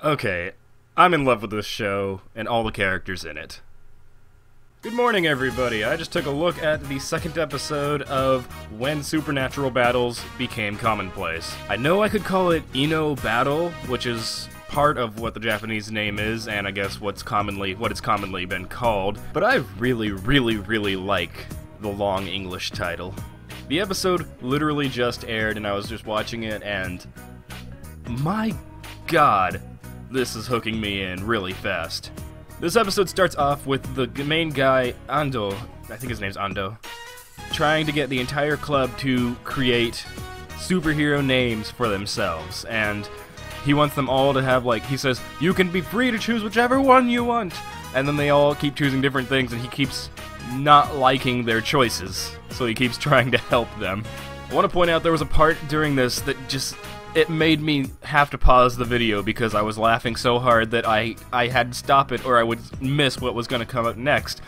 Okay, I'm in love with this show and all the characters in it. Good morning, everybody. I just took a look at the second episode of When Supernatural Battles Became Commonplace. I know I could call it Inō-Battle, which is part of what the Japanese name is, and I guess what it's commonly been called, but I really like the long English title. The episode literally just aired, and I was just watching it, and my god, this is hooking me in really fast. This episode starts off with the main guy, Ando, I think his name's Ando, trying to get the entire club to create superhero names for themselves, and he wants them all to have, like, he says, you can be free to choose whichever one you want, and then they all keep choosing different things, and he keeps not liking their choices, so he keeps trying to help them. I want to point out there was a part during this that just, it made me have to pause the video because I was laughing so hard that I had to stop it or I would miss what was going to come up next.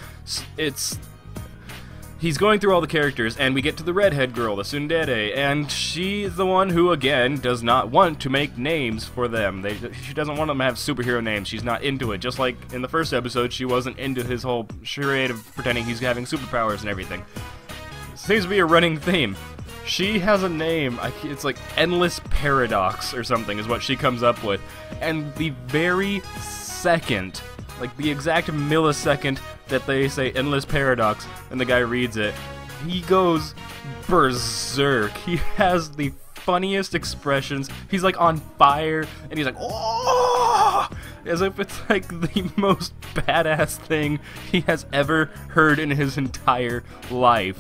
He's going through all the characters, and we get to the redhead girl, the tsundere, and she's the one who, again, does not want to make names for them. She doesn't want them to have superhero names. She's not into it. Just like in the first episode, she wasn't into his whole charade of pretending he's having superpowers and everything. Seems to be a running theme. She has a name, it's like Endless Paradox or something is what she comes up with. And the very second, like the exact millisecond that they say Endless Paradox and the guy reads it, he goes berserk. He has the funniest expressions. He's like on fire and he's like, oh! As if it's like the most badass thing he has ever heard in his entire life.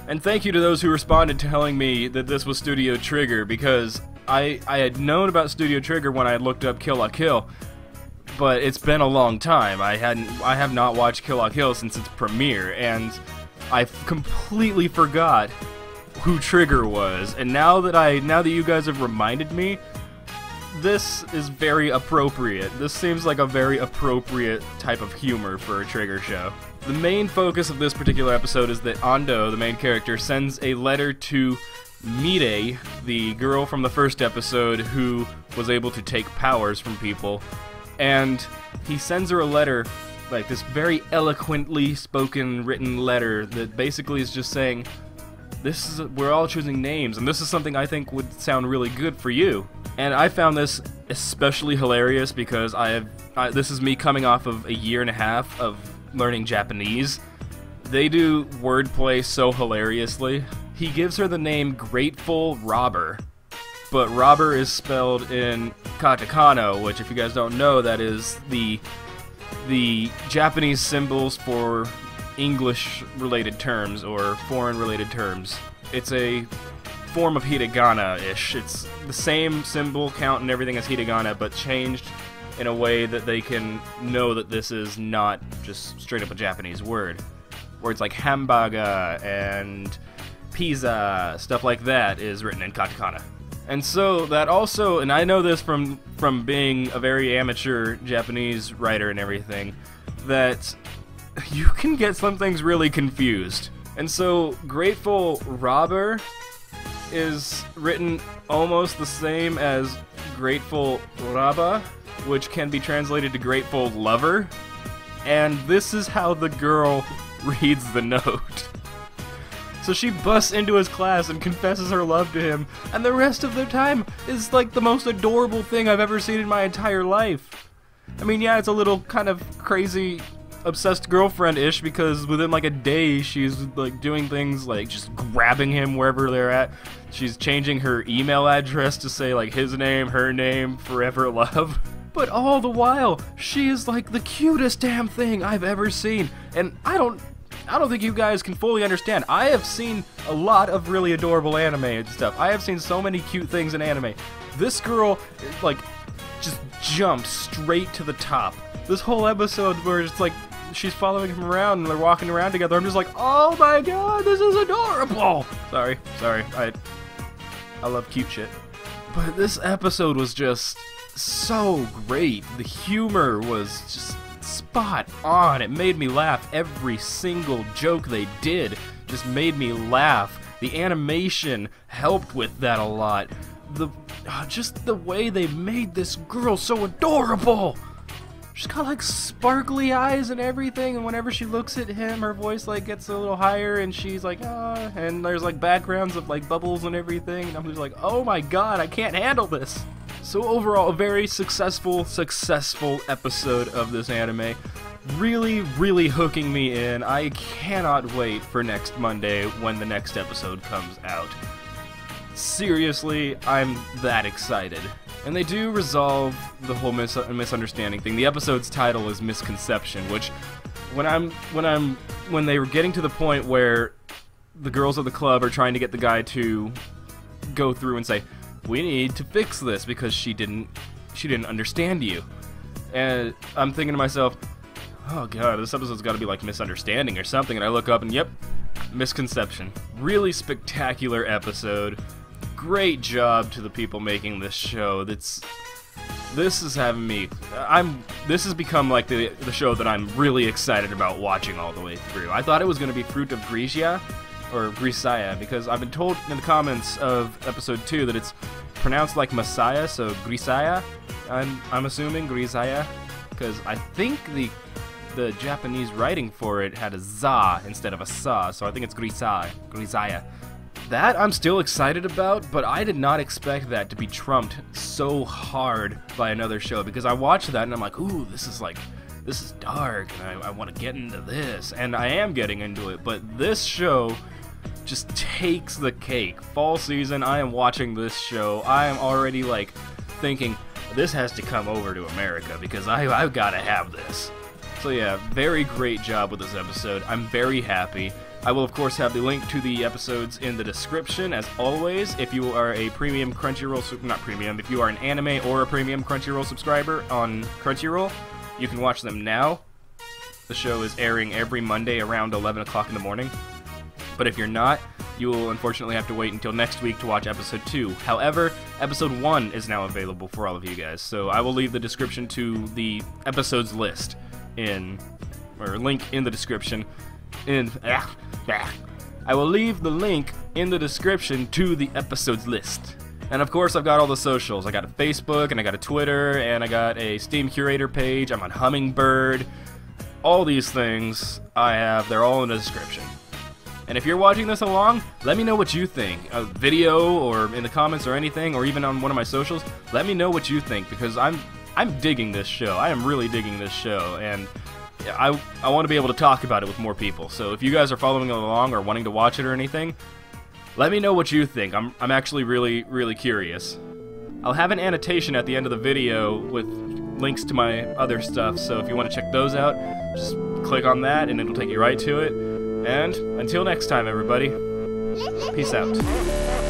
And thank you to those who responded telling me that this was Studio Trigger, because I had known about Studio Trigger when I had looked up Kill la Kill, but it's been a long time. I have not watched Kill la Kill since its premiere, and I completely forgot who Trigger was. And now that you guys have reminded me, this is very appropriate. This seems like a very appropriate type of humor for a Trigger show. The main focus of this particular episode is that Ando, the main character, sends a letter to Mire, the girl from the first episode who was able to take powers from people, and he sends her a letter, like this very eloquently spoken, written letter that basically is just saying, we're all choosing names, and this is something I think would sound really good for you. And I found this especially hilarious because this is me coming off of a year and a half of learning Japanese. They do wordplay so hilariously. He gives her the name Grateful Robber, but robber is spelled in katakana, which, if you guys don't know, that is the Japanese symbols for English-related terms or foreign-related terms. It's a form of hiragana-ish. It's the same symbol count and everything as hiragana, but changed in a way that they can know that this is not just straight up a Japanese word. Words like hamburger and pizza, stuff like that, is written in katakana. And so that also, and I know this from being a very amateur Japanese writer and everything, that you can get some things really confused. And so Grateful Robber is written almost the same as Grateful Raba, which can be translated to Grateful Lover, and this is how the girl reads the note. So she busts into his class and confesses her love to him, and the rest of their time is like the most adorable thing I've ever seen in my entire life. I mean, yeah, it's a little kind of crazy, obsessed girlfriend-ish, because within like a day she's like doing things like just grabbing him wherever they're at. She's changing her email address to say like his name, her name, forever love. But all the while, she is like the cutest damn thing I've ever seen. And I don't think you guys can fully understand. I have seen a lot of really adorable anime and stuff. I have seen so many cute things in anime. This girl, like, just jumps straight to the top. This whole episode where it's like, she's following him around and they're walking around together, I'm just like, oh my god, this is adorable! Sorry, I love cute shit. But this episode was just so great. The humor was just spot on. It made me laugh. Every single joke they did just made me laugh. The animation helped with that a lot. just the way they made this girl so adorable. She's got like sparkly eyes and everything, and whenever she looks at him, her voice like gets a little higher, and she's like, ah, and there's like backgrounds of like bubbles and everything, and I'm just like, oh my god, I can't handle this. So overall, a very successful episode of this anime. Really, really hooking me in. I cannot wait for next Monday when the next episode comes out. Seriously, I'm that excited. And they do resolve the whole misunderstanding thing. The episode's title is Misconception, which when they were getting to the point where the girls of the club are trying to get the guy to go through and say, we need to fix this because she didn't understand you. And I'm thinking to myself, oh god, this episode's got to be like Misunderstanding or something. And I look up and yep, Misconception. Really spectacular episode. Great job to the people making this show. This is having me. This has become like the show that I'm really excited about watching all the way through. I thought it was going to be Fruit of Grisia or Grisaya because I've been told in the comments of episode 2 that it's pronounced like Messiah, so Grisaya. I'm assuming Grisaya because I think the Japanese writing for it had a za instead of a sa, so I think it's Grisaya. That I'm still excited about, but I did not expect that to be trumped so hard by another show, because I watched that and I'm like, ooh, this is dark, and I want to get into this, and I am getting into it, but this show just takes the cake. Fall season, I am watching this show. I am already like thinking, this has to come over to America, because I've got to have this. So yeah, very great job with this episode. I'm very happy. I will, of course, have the link to the episodes in the description, as always. If you are a premium Crunchyroll, not premium, if you are an anime or a premium Crunchyroll subscriber on Crunchyroll, you can watch them now. The show is airing every Monday around 11 o'clock in the morning. But if you're not, you will unfortunately have to wait until next week to watch episode 2. However, episode 1 is now available for all of you guys, so I will leave the description to the episodes list link in the description. I will leave the link in the description to the episodes list. And of course, I've got all the socials. I got a Facebook, and I got a Twitter, and I got a Steam Curator page. I'm on Hummingbird. All these things I have, they're all in the description. And if you're watching this along, let me know what you think. A video, or in the comments, or anything, or even on one of my socials. Let me know what you think, because I'm digging this show. I am really digging this show, and I want to be able to talk about it with more people. So if you guys are following along or wanting to watch it or anything, let me know what you think. I'm actually really, really curious. I'll have an annotation at the end of the video with links to my other stuff, so if you want to check those out, just click on that and it'll take you right to it. And until next time, everybody, peace out.